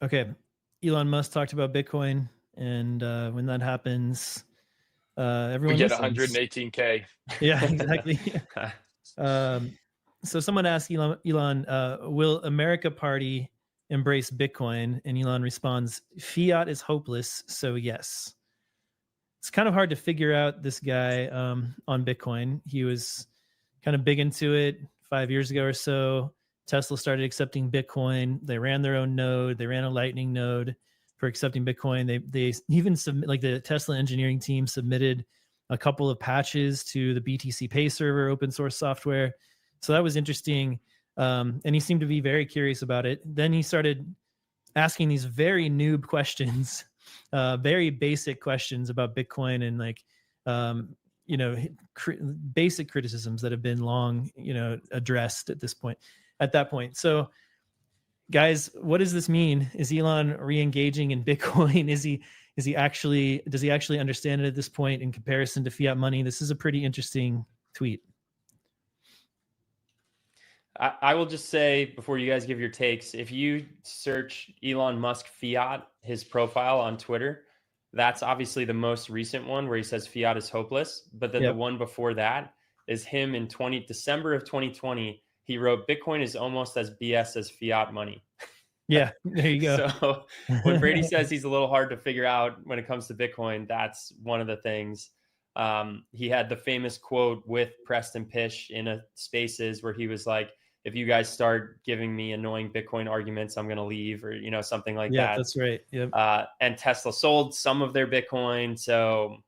Okay. Elon Musk talked about Bitcoin, and when that happens, We everyone get listens. 118K. Yeah, exactly. um, so someone asked Elon, will America Party embrace Bitcoin? And Elon responds, Fiat is hopeless, so yes. It's kind of hard to figure out this guy on Bitcoin. He was kind of big into it 5 years ago or so. Tesla started accepting Bitcoin. They ran their own node. They ran a Lightning node for accepting Bitcoin. They even submit, like the Tesla engineering team submitted a couple of patches to the BTC Pay server, open source software. So that was interesting. And he seemed to be very curious about it. Then he started asking these very noob questions, very basic questions about Bitcoin and like, you know, basic criticisms that have been long, addressed at this point, at that point. So, guys, what does this mean? Is Elon re-engaging in Bitcoin? Does he actually understand it at this point in comparison to fiat money? This is a pretty interesting tweet. I will just say before you guys give your takes, if you search Elon Musk Fiat, his profile on Twitter, that's obviously the most recent one where he says Fiat is hopeless. But then the Yep. one before that is him in December of 2020. He wrote Bitcoin is almost as BS as fiat money. Yeah, there you go. So when Brady says he's a little hard to figure out when it comes to Bitcoin, that's one of the things. He had the famous quote with Preston Pish in a Spaces where he was like, if you guys start giving me annoying Bitcoin arguments, I'm going to leave, or, something like Yeah, that. that's right. Yep. And Tesla sold some of their Bitcoin. So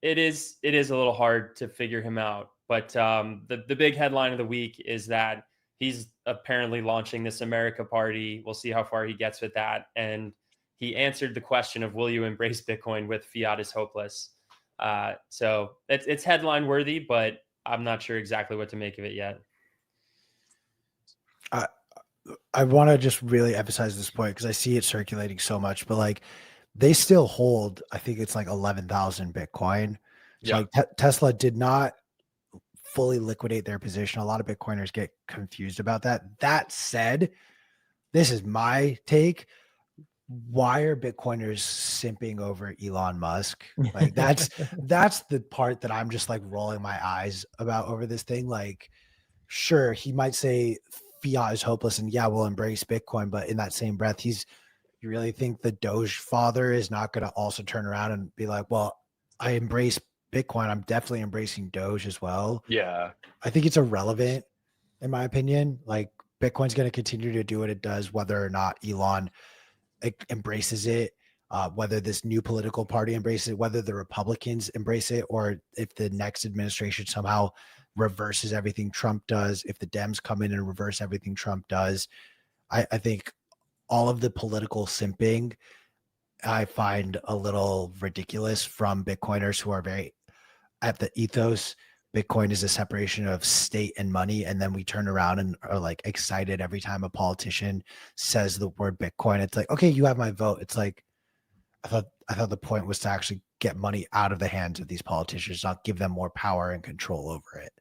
it is a little hard to figure him out. But the big headline of the week is that he's apparently launching this America Party. We'll see how far he gets with that. And he answered the question of, will you embrace Bitcoin with fiat is hopeless? So it's headline worthy, but I'm not sure exactly what to make of it yet. I want to just really emphasize this point because I see it circulating so much, but like they still hold, I think it's like 11,000 Bitcoin. So like Tesla did not fully liquidate their position. A lot of Bitcoiners get confused about that. That said, this is my take. Why are Bitcoiners simping over Elon Musk? Like that's the part that I'm just like rolling my eyes about over this thing. Like, sure, he might say fiat is hopeless and yeah, we'll embrace Bitcoin, but in that same breath, you really think the Doge father is not going to also turn around and be like, well, I embrace Bitcoin. I'm definitely embracing Doge as well. Yeah. I think it's irrelevant in my opinion. Like Bitcoin's going to continue to do what it does, whether or not Elon embraces it, whether this new political party embraces it, whether the Republicans embrace it, or if the next administration somehow reverses everything Trump does, if the Dems come in and reverse everything Trump does. I think all of the political simping I find a little ridiculous from Bitcoiners who are very at the ethos. Bitcoin is a separation of state and money. And then we turn around and are like excited every time a politician says the word Bitcoin. It's like, okay, you have my vote. It's like, I thought the point was to actually get money out of the hands of these politicians, not give them more power and control over it.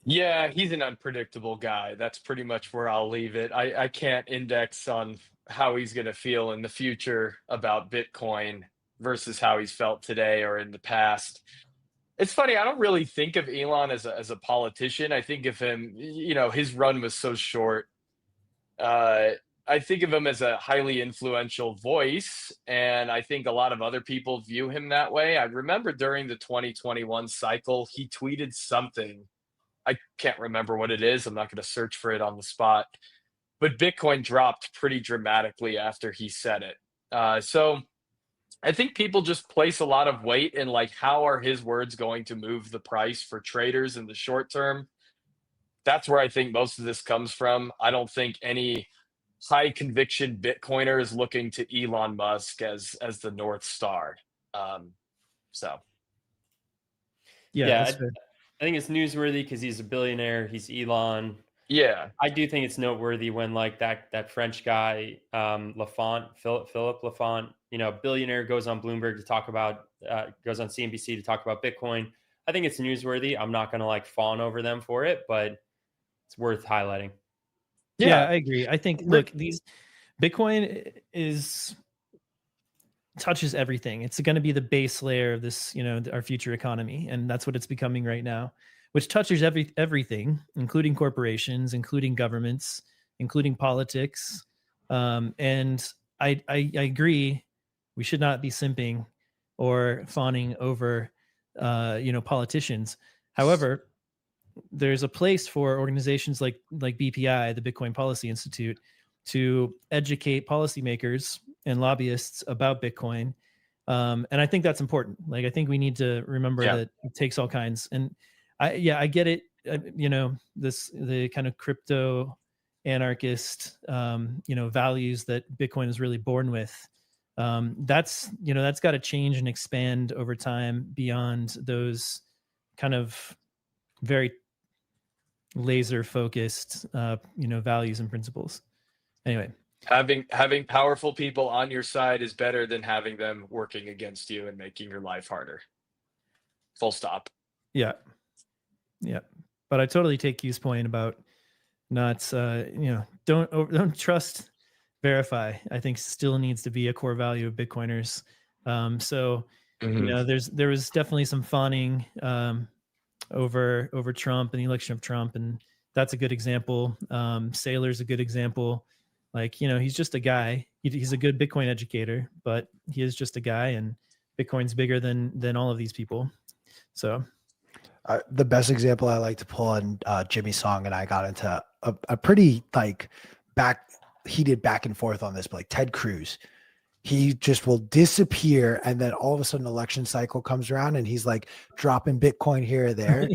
Yeah, he's an unpredictable guy. That's pretty much where I'll leave it. I can't index on how he's going to feel in the future about Bitcoin versus how he's felt today or in the past. It's funny, I don't really think of Elon as a politician. I think of him, his run was so short. I think of him as a highly influential voice, and I think a lot of other people view him that way. I remember during the 2021 cycle, he tweeted something. I can't remember what it is. I'm not going to search for it on the spot. But Bitcoin dropped pretty dramatically after he said it. So I think people just place a lot of weight in like, how are his words going to move the price for traders in the short term? That's where I think most of this comes from. I don't think any high conviction Bitcoiner is looking to Elon Musk as the North Star. So Yeah, I think it's newsworthy because he's a billionaire. He's Elon. yeah, I do think it's noteworthy when like that French guy, Philip Lafont, billionaire, goes on Bloomberg to talk about, goes on CNBC to talk about Bitcoin. I think it's newsworthy. I'm not going to like fawn over them for it, but it's worth highlighting. Yeah, I agree. I think, look, these Bitcoin touches everything. It's going to be the base layer of this, our future economy, and that's what it's becoming right now, which touches everything, including corporations, including governments, including politics. And I agree, we should not be simping or fawning over, politicians. However, there's a place for organizations like BPI, the Bitcoin Policy Institute, to educate policymakers and lobbyists about Bitcoin. And I think that's important. Like, I think we need to remember that it takes all kinds. And I get it. The kind of crypto anarchist, values that Bitcoin is really born with. That's got to change and expand over time beyond those kind of very laser focused, values and principles. Anyway, having powerful people on your side is better than having them working against you and making your life harder. Full stop. Yeah. But I totally take Q's point about not, don't trust, verify. I think still needs to be a core value of Bitcoiners. There was definitely some fawning over Trump and the election of Trump, and that's a good example. Saylor's a good example. Like, he's just a guy. He's a good Bitcoin educator, but he is just a guy, and Bitcoin's bigger than all of these people. So the best example I like to pull on, Jimmy Song and I got into a pretty heated back and forth on this, but like Ted Cruz, he just will disappear, and then all of a sudden election cycle comes around and he's like dropping Bitcoin here or there.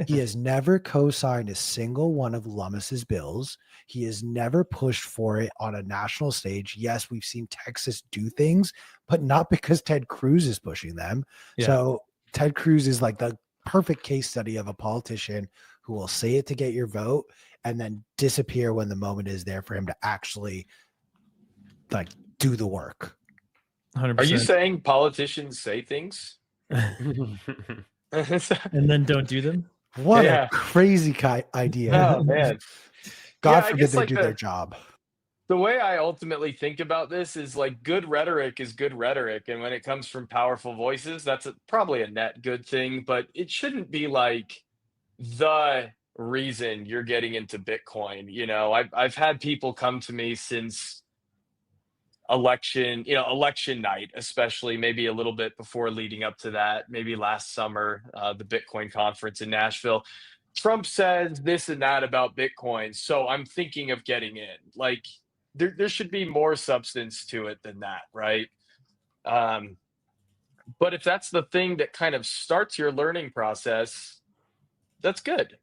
He has never co-signed a single one of Lummis's bills. He has never pushed for it on a national stage. Yes, we've seen Texas do things, but not because Ted Cruz is pushing them. Yeah. So Ted Cruz is like the perfect case study of a politician who will say it to get your vote and then disappear when the moment is there for him to actually like do the work. 100%. Are you saying politicians say things and then don't do them? What a crazy idea. Oh man. God forbid they do their job. The way I ultimately think about this is like good rhetoric is good rhetoric. And when it comes from powerful voices, that's probably a net good thing, but it shouldn't be like the reason you're getting into Bitcoin. I've had people come to me since election night, especially maybe a little bit before leading up to that, maybe last summer, the Bitcoin conference in Nashville. Trump says this and that about Bitcoin, so I'm thinking of getting in. Like, there should be more substance to it than that, right? But if that's the thing that kind of starts your learning process, that's good.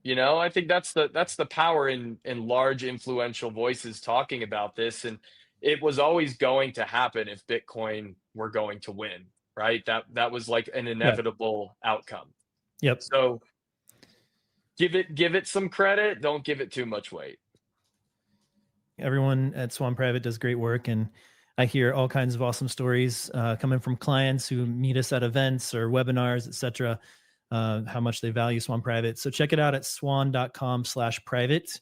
I think that's the power in large influential voices talking about this. And it was always going to happen if Bitcoin were going to win, right? That was like an inevitable outcome. Yep. So give it some credit. Don't give it too much weight. Everyone at Swan Private does great work, and I hear all kinds of awesome stories coming from clients who meet us at events or webinars, etc. How much they value Swan Private. So check it out at swan.com/private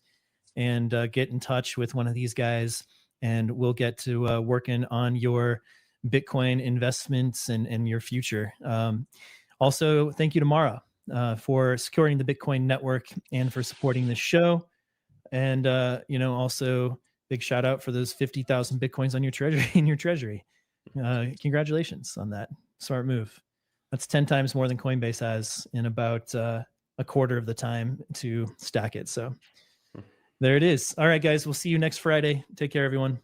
and get in touch with one of these guys, and we'll get to working on your Bitcoin investments and your future. Also, thank you to Mara for securing the Bitcoin network and for supporting this show. And, also big shout out for those 50,000 Bitcoins on your treasury. Congratulations on that. Smart move. That's 10 times more than Coinbase has in about a quarter of the time to stack it. So there it is. All right, guys, we'll see you next Friday. Take care, everyone.